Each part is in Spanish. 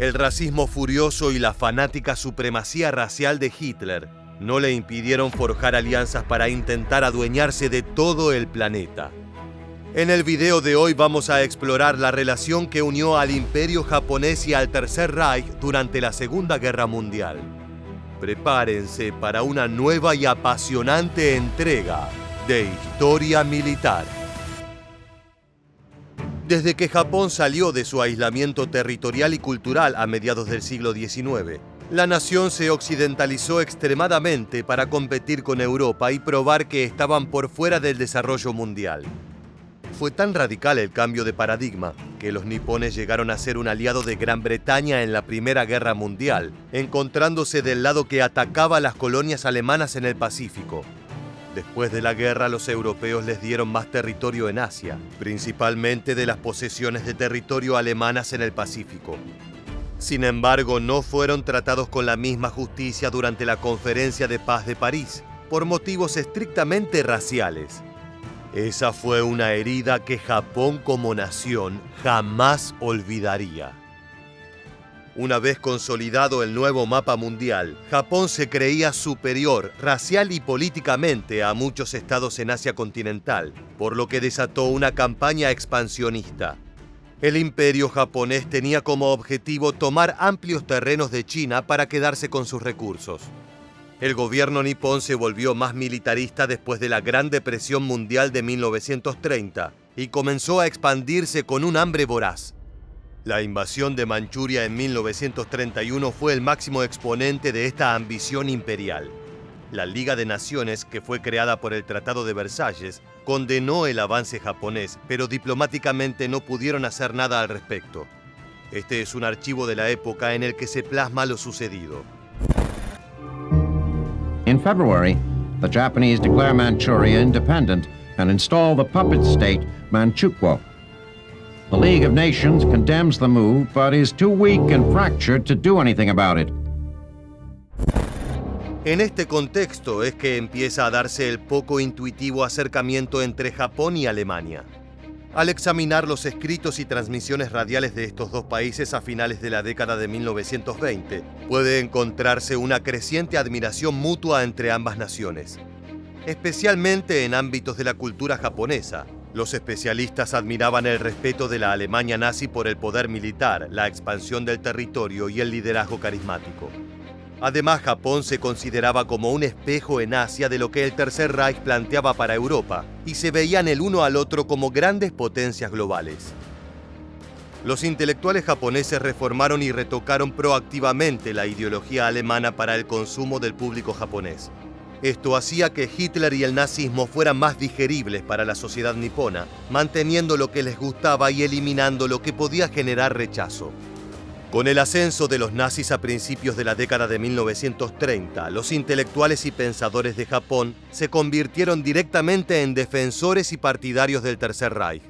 El racismo furioso y la fanática supremacía racial de Hitler no le impidieron forjar alianzas para intentar adueñarse de todo el planeta. En el video de hoy vamos a explorar la relación que unió al Imperio japonés y al Tercer Reich durante la Segunda Guerra Mundial. Prepárense para una nueva y apasionante entrega de Historia Militar. Desde que Japón salió de su aislamiento territorial y cultural a mediados del siglo XIX, la nación se occidentalizó extremadamente para competir con Europa y probar que estaban por fuera del desarrollo mundial. Fue tan radical el cambio de paradigma que los nipones llegaron a ser un aliado de Gran Bretaña en la Primera Guerra Mundial, encontrándose del lado que atacaba las colonias alemanas en el Pacífico. Después de la guerra, los europeos les dieron más territorio en Asia, principalmente de las posesiones de territorio alemanas en el Pacífico. Sin embargo, no fueron tratados con la misma justicia durante la Conferencia de Paz de París, por motivos estrictamente raciales. Esa fue una herida que Japón como nación jamás olvidaría. Una vez consolidado el nuevo mapa mundial, Japón se creía superior racial y políticamente a muchos estados en Asia continental, por lo que desató una campaña expansionista. El imperio japonés tenía como objetivo tomar amplios terrenos de China para quedarse con sus recursos. El gobierno nipón se volvió más militarista después de la Gran Depresión Mundial de 1930 y comenzó a expandirse con un hambre voraz. La invasión de Manchuria en 1931 fue el máximo exponente de esta ambición imperial. La Liga de Naciones, que fue creada por el Tratado de Versalles, condenó el avance japonés, pero diplomáticamente no pudieron hacer nada al respecto. Este es un archivo de la época en el que se plasma lo sucedido. In February, the Japanese declare Manchuria independent and install the puppet state Manchukuo. The League of Nations condemns the move, but is too weak and fractured to do anything about it. En este contexto es que empieza a darse el poco intuitivo acercamiento entre Japón y Alemania. Al examinar los escritos y transmisiones radiales de estos dos países a finales de la década de 1920, puede encontrarse una creciente admiración mutua entre ambas naciones, especialmente en ámbitos de la cultura japonesa. Los especialistas admiraban el respeto de la Alemania nazi por el poder militar, la expansión del territorio y el liderazgo carismático. Además, Japón se consideraba como un espejo en Asia de lo que el Tercer Reich planteaba para Europa, y se veían el uno al otro como grandes potencias globales. Los intelectuales japoneses reformaron y retocaron proactivamente la ideología alemana para el consumo del público japonés. Esto hacía que Hitler y el nazismo fueran más digeribles para la sociedad nipona, manteniendo lo que les gustaba y eliminando lo que podía generar rechazo. Con el ascenso de los nazis a principios de la década de 1930, los intelectuales y pensadores de Japón se convirtieron directamente en defensores y partidarios del Tercer Reich.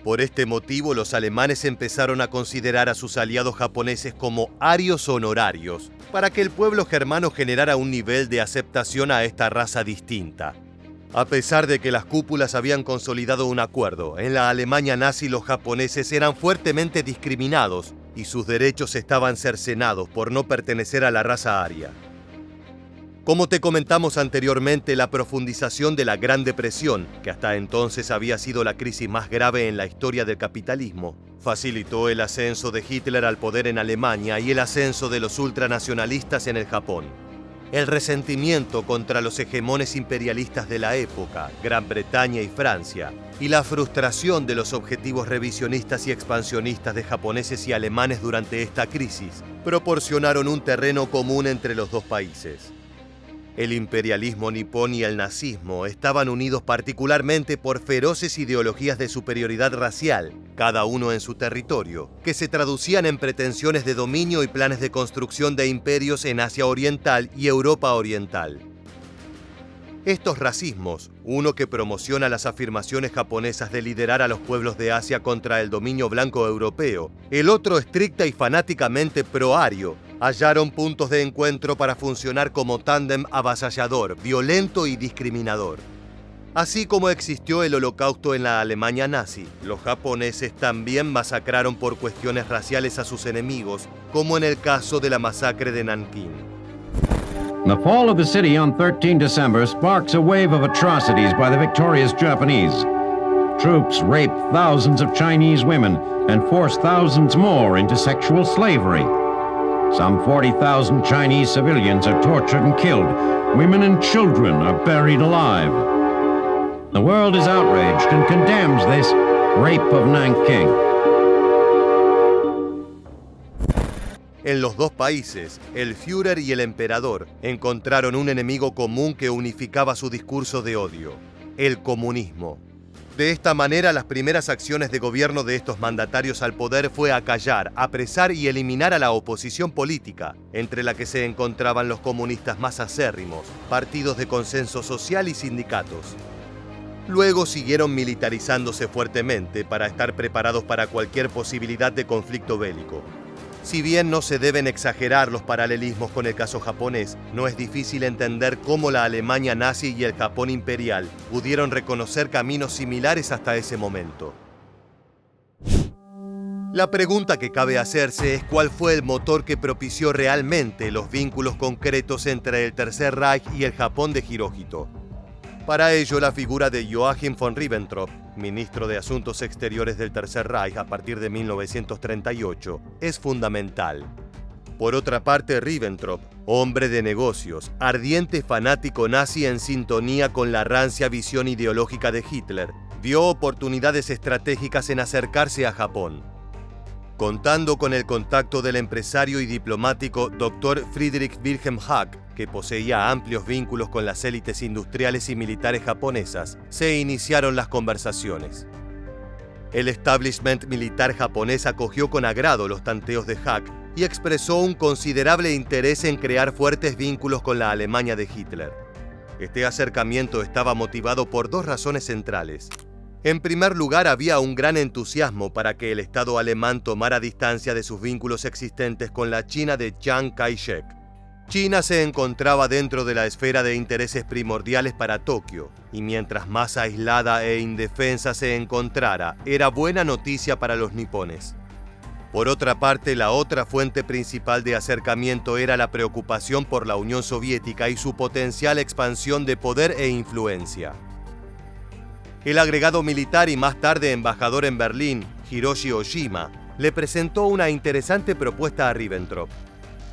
Por este motivo, los alemanes empezaron a considerar a sus aliados japoneses como arios honorarios, para que el pueblo germano generara un nivel de aceptación a esta raza distinta. A pesar de que las cúpulas habían consolidado un acuerdo, en la Alemania nazi los japoneses eran fuertemente discriminados y sus derechos estaban cercenados por no pertenecer a la raza aria. Como te comentamos anteriormente, la profundización de la Gran Depresión, que hasta entonces había sido la crisis más grave en la historia del capitalismo, facilitó el ascenso de Hitler al poder en Alemania y el ascenso de los ultranacionalistas en el Japón. El resentimiento contra los hegemones imperialistas de la época, Gran Bretaña y Francia, y la frustración de los objetivos revisionistas y expansionistas de japoneses y alemanes durante esta crisis, proporcionaron un terreno común entre los dos países. El imperialismo nipón y el nazismo estaban unidos particularmente por feroces ideologías de superioridad racial, cada uno en su territorio, que se traducían en pretensiones de dominio y planes de construcción de imperios en Asia Oriental y Europa Oriental. Estos racismos, uno que promociona las afirmaciones japonesas de liderar a los pueblos de Asia contra el dominio blanco europeo, el otro estricta y fanáticamente pro-ario, hallaron puntos de encuentro para funcionar como tándem avasallador, violento y discriminador. Así como existió el Holocausto en la Alemania nazi, los japoneses también masacraron por cuestiones raciales a sus enemigos, como en el caso de la masacre de Nankín. The fall of the city on 13 December sparks a wave of atrocities by the victorious Japanese. Troops rape thousands of Chinese women and force thousands more into sexual slavery. Some 40,000 Chinese civilians are tortured and killed. Women and children are buried alive. The world is outraged and condemns this rape of Nanking. En los dos países, el Führer y el emperador encontraron un enemigo común que unificaba su discurso de odio: el comunismo. De esta manera, las primeras acciones de gobierno de estos mandatarios al poder fue acallar, apresar y eliminar a la oposición política, entre la que se encontraban los comunistas más acérrimos, partidos de consenso social y sindicatos. Luego siguieron militarizándose fuertemente para estar preparados para cualquier posibilidad de conflicto bélico. Si bien no se deben exagerar los paralelismos con el caso japonés, no es difícil entender cómo la Alemania nazi y el Japón imperial pudieron reconocer caminos similares hasta ese momento. La pregunta que cabe hacerse es cuál fue el motor que propició realmente los vínculos concretos entre el Tercer Reich y el Japón de Hirohito. Para ello, la figura de Joachim von Ribbentrop, ministro de Asuntos Exteriores del Tercer Reich a partir de 1938, es fundamental. Por otra parte, Ribbentrop, hombre de negocios, ardiente fanático nazi en sintonía con la rancia visión ideológica de Hitler, vio oportunidades estratégicas en acercarse a Japón. Contando con el contacto del empresario y diplomático Dr. Friedrich Wilhelm Hack, que poseía amplios vínculos con las élites industriales y militares japonesas, se iniciaron las conversaciones. El establishment militar japonés acogió con agrado los tanteos de Hack y expresó un considerable interés en crear fuertes vínculos con la Alemania de Hitler. Este acercamiento estaba motivado por dos razones centrales. En primer lugar, había un gran entusiasmo para que el Estado alemán tomara distancia de sus vínculos existentes con la China de Chiang Kai-shek. China se encontraba dentro de la esfera de intereses primordiales para Tokio, y mientras más aislada e indefensa se encontrara, era buena noticia para los nipones. Por otra parte, la otra fuente principal de acercamiento era la preocupación por la Unión Soviética y su potencial expansión de poder e influencia. El agregado militar y más tarde embajador en Berlín, Hiroshi Oshima, le presentó una interesante propuesta a Ribbentrop.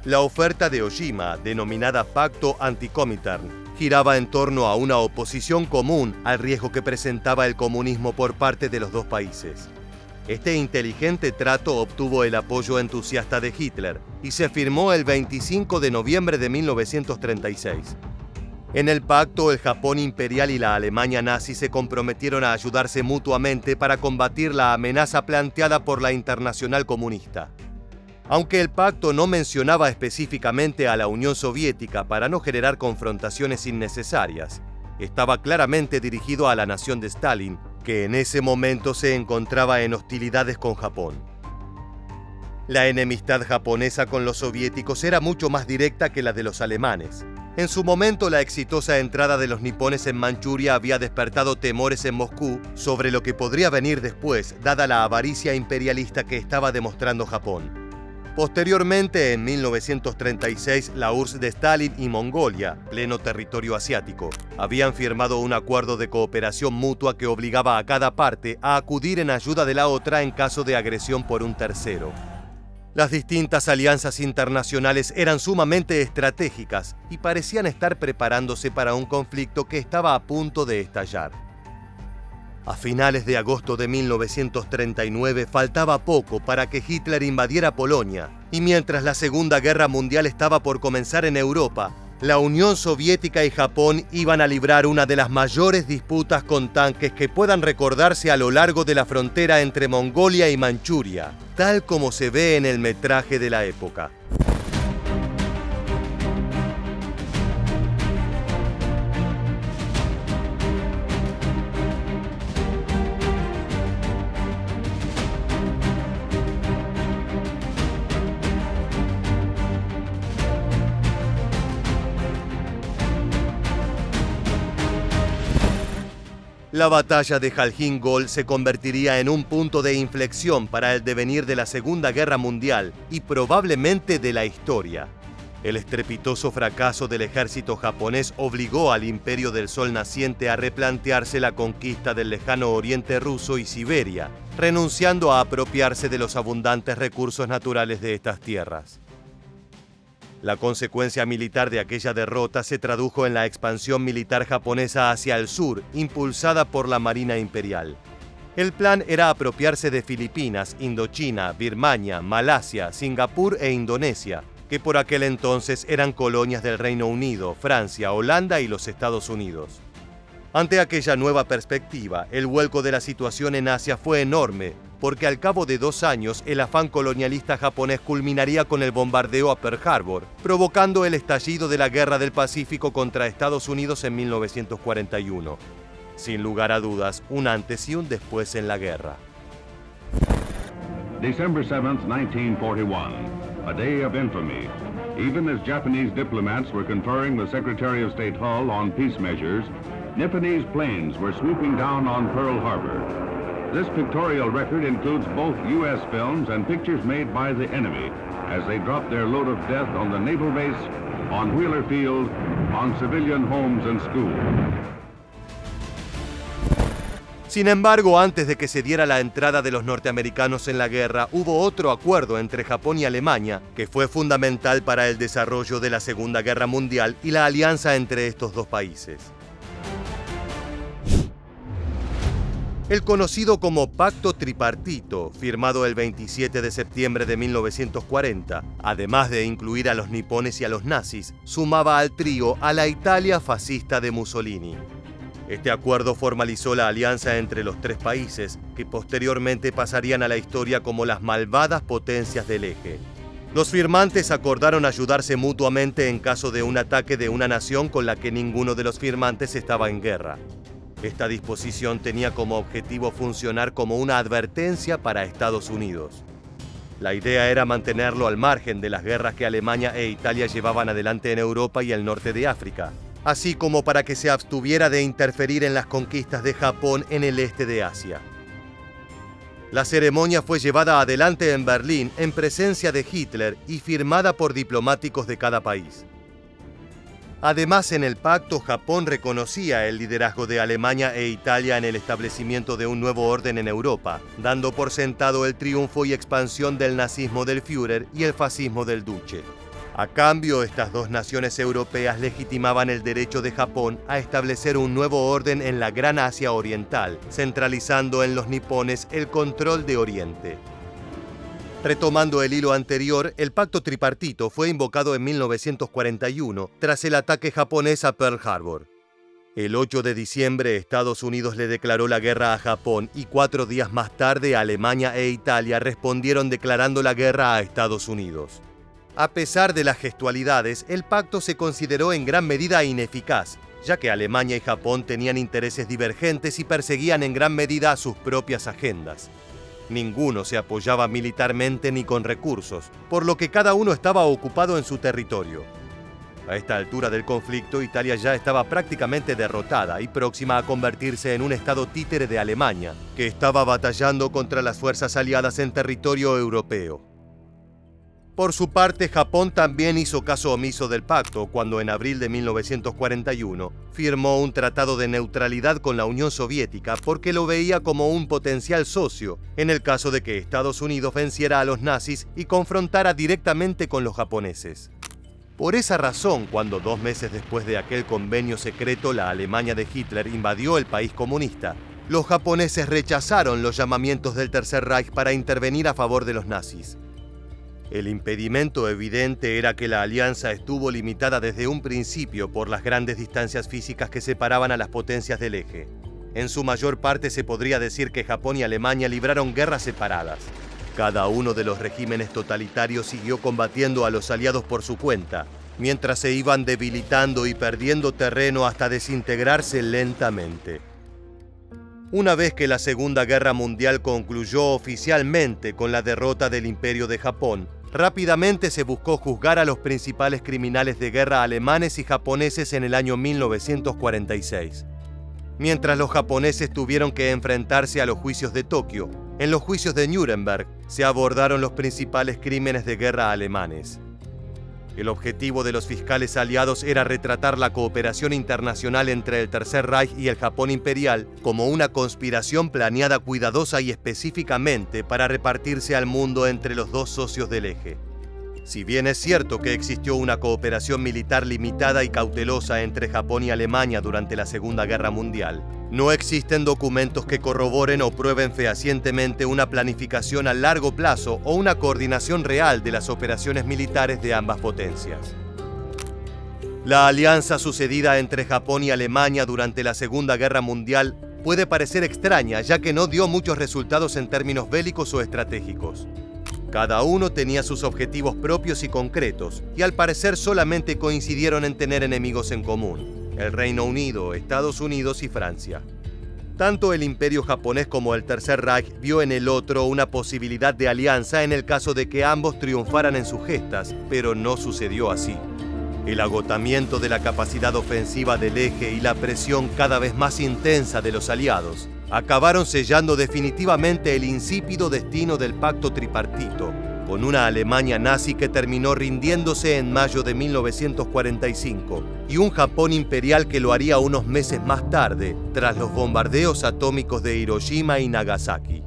La oferta de Oshima, denominada Pacto Anticomintern, giraba en torno a una oposición común al riesgo que presentaba el comunismo por parte de los dos países. Este inteligente trato obtuvo el apoyo entusiasta de Hitler y se firmó el 25 de noviembre de 1936. En el pacto, el Japón imperial y la Alemania nazi se comprometieron a ayudarse mutuamente para combatir la amenaza planteada por la Internacional Comunista. Aunque el pacto no mencionaba específicamente a la Unión Soviética para no generar confrontaciones innecesarias, estaba claramente dirigido a la nación de Stalin, que en ese momento se encontraba en hostilidades con Japón. La enemistad japonesa con los soviéticos era mucho más directa que la de los alemanes. En su momento, la exitosa entrada de los nipones en Manchuria había despertado temores en Moscú sobre lo que podría venir después, dada la avaricia imperialista que estaba demostrando Japón. Posteriormente, en 1936, la URSS de Stalin y Mongolia, pleno territorio asiático, habían firmado un acuerdo de cooperación mutua que obligaba a cada parte a acudir en ayuda de la otra en caso de agresión por un tercero. Las distintas alianzas internacionales eran sumamente estratégicas y parecían estar preparándose para un conflicto que estaba a punto de estallar. A finales de agosto de 1939 faltaba poco para que Hitler invadiera Polonia, y mientras la Segunda Guerra Mundial estaba por comenzar en Europa, la Unión Soviética y Japón iban a librar una de las mayores disputas con tanques que puedan recordarse a lo largo de la frontera entre Mongolia y Manchuria, tal como se ve en el metraje de la época. La batalla de Jalgin Gol se convertiría en un punto de inflexión para el devenir de la Segunda Guerra Mundial y probablemente de la historia. El estrepitoso fracaso del ejército japonés obligó al Imperio del Sol naciente a replantearse la conquista del lejano oriente ruso y Siberia, renunciando a apropiarse de los abundantes recursos naturales de estas tierras. La consecuencia militar de aquella derrota se tradujo en la expansión militar japonesa hacia el sur, impulsada por la Marina Imperial. El plan era apropiarse de Filipinas, Indochina, Birmania, Malasia, Singapur e Indonesia, que por aquel entonces eran colonias del Reino Unido, Francia, Holanda y los Estados Unidos. Ante aquella nueva perspectiva, el vuelco de la situación en Asia fue enorme, porque al cabo de 2 años el afán colonialista japonés culminaría con el bombardeo a Pearl Harbor, provocando el estallido de la Guerra del Pacífico contra Estados Unidos en 1941. Sin lugar a dudas, un antes y un después en la guerra. December 7th, 1941, a day of infamy. Even as Japanese diplomats were conferring with Secretary of State Hull on peace measures, Nipponese planes were swooping down on Pearl Harbor. This pictorial record includes both U.S. films and pictures made by the enemy as they dropped their load of death on the naval base, on Wheeler Field, on civilian homes and schools. Sin embargo, antes de que se diera la entrada de los norteamericanos en la guerra, hubo otro acuerdo entre Japón y Alemania que fue fundamental para el desarrollo de la Segunda Guerra Mundial y la alianza entre estos dos países. El conocido como Pacto Tripartito, firmado el 27 de septiembre de 1940, además de incluir a los nipones y a los nazis, sumaba al trío a la Italia fascista de Mussolini. Este acuerdo formalizó la alianza entre los 3 países, que posteriormente pasarían a la historia como las malvadas potencias del eje. Los firmantes acordaron ayudarse mutuamente en caso de un ataque de una nación con la que ninguno de los firmantes estaba en guerra. Esta disposición tenía como objetivo funcionar como una advertencia para Estados Unidos. La idea era mantenerlo al margen de las guerras que Alemania e Italia llevaban adelante en Europa y el norte de África, así como para que se abstuviera de interferir en las conquistas de Japón en el este de Asia. La ceremonia fue llevada adelante en Berlín en presencia de Hitler y firmada por diplomáticos de cada país. Además, en el pacto, Japón reconocía el liderazgo de Alemania e Italia en el establecimiento de un nuevo orden en Europa, dando por sentado el triunfo y expansión del nazismo del Führer y el fascismo del Duce. A cambio, estas dos naciones europeas legitimaban el derecho de Japón a establecer un nuevo orden en la Gran Asia Oriental, centralizando en los nipones el control de Oriente. Retomando el hilo anterior, el Pacto Tripartito fue invocado en 1941 tras el ataque japonés a Pearl Harbor. El 8 de diciembre, Estados Unidos le declaró la guerra a Japón y 4 días más tarde, Alemania e Italia respondieron declarando la guerra a Estados Unidos. A pesar de las gestualidades, el pacto se consideró en gran medida ineficaz, ya que Alemania y Japón tenían intereses divergentes y perseguían en gran medida sus propias agendas. Ninguno se apoyaba militarmente ni con recursos, por lo que cada uno estaba ocupado en su territorio. A esta altura del conflicto, Italia ya estaba prácticamente derrotada y próxima a convertirse en un estado títere de Alemania, que estaba batallando contra las fuerzas aliadas en territorio europeo. Por su parte, Japón también hizo caso omiso del pacto cuando en abril de 1941 firmó un tratado de neutralidad con la Unión Soviética porque lo veía como un potencial socio en el caso de que Estados Unidos venciera a los nazis y confrontara directamente con los japoneses. Por esa razón, cuando 2 meses después de aquel convenio secreto la Alemania de Hitler invadió el país comunista, los japoneses rechazaron los llamamientos del Tercer Reich para intervenir a favor de los nazis. El impedimento evidente era que la alianza estuvo limitada desde un principio por las grandes distancias físicas que separaban a las potencias del eje. En su mayor parte se podría decir que Japón y Alemania libraron guerras separadas. Cada uno de los regímenes totalitarios siguió combatiendo a los aliados por su cuenta, mientras se iban debilitando y perdiendo terreno hasta desintegrarse lentamente. Una vez que la Segunda Guerra Mundial concluyó oficialmente con la derrota del Imperio de Japón, rápidamente se buscó juzgar a los principales criminales de guerra alemanes y japoneses en el año 1946. mientras los japoneses tuvieron que enfrentarse a los juicios de Tokio. En los juicios de Nuremberg se abordaron los principales crímenes de guerra alemanes. El objetivo de los fiscales aliados era retratar la cooperación internacional entre el Tercer Reich y el Japón imperial como una conspiración planeada cuidadosa y específicamente para repartirse al mundo entre los dos socios del eje. Si bien es cierto que existió una cooperación militar limitada y cautelosa entre Japón y Alemania durante la Segunda Guerra Mundial, no existen documentos que corroboren o prueben fehacientemente una planificación a largo plazo o una coordinación real de las operaciones militares de ambas potencias. La alianza sucedida entre Japón y Alemania durante la Segunda Guerra Mundial puede parecer extraña, ya que no dio muchos resultados en términos bélicos o estratégicos. Cada uno tenía sus objetivos propios y concretos, y al parecer solamente coincidieron en tener enemigos en común: el Reino Unido, Estados Unidos y Francia. Tanto el Imperio japonés como el Tercer Reich vio en el otro una posibilidad de alianza en el caso de que ambos triunfaran en sus gestas, pero no sucedió así. El agotamiento de la capacidad ofensiva del eje y la presión cada vez más intensa de los aliados acabaron sellando definitivamente el insípido destino del pacto tripartito, con una Alemania nazi que terminó rindiéndose en mayo de 1945 y un Japón imperial que lo haría unos meses más tarde, tras los bombardeos atómicos de Hiroshima y Nagasaki.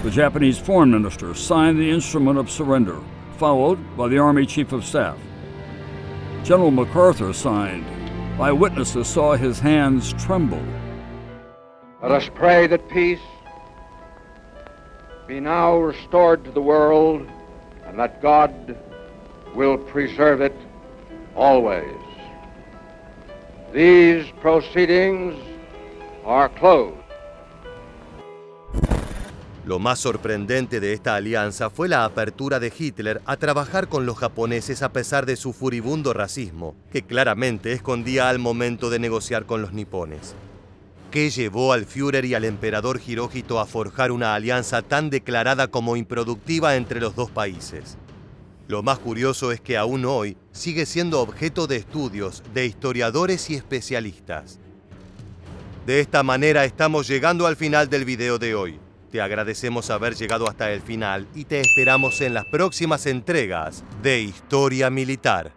The Japanese Foreign Minister signed the instrument of surrender, followed by the Army Chief of Staff. General MacArthur signed. Eyewitnesses saw his hands tremble. Let us pray that peace be now restored to the world and that God will preserve it always. These proceedings are closed. Lo más sorprendente de esta alianza fue la apertura de Hitler a trabajar con los japoneses a pesar de su furibundo racismo, que claramente escondía al momento de negociar con los nipones. ¿Qué llevó al Führer y al emperador Hirohito a forjar una alianza tan declarada como improductiva entre los dos países? Lo más curioso es que aún hoy sigue siendo objeto de estudios de historiadores y especialistas. De esta manera estamos llegando al final del video de hoy. Te agradecemos haber llegado hasta el final y te esperamos en las próximas entregas de Historia Militar.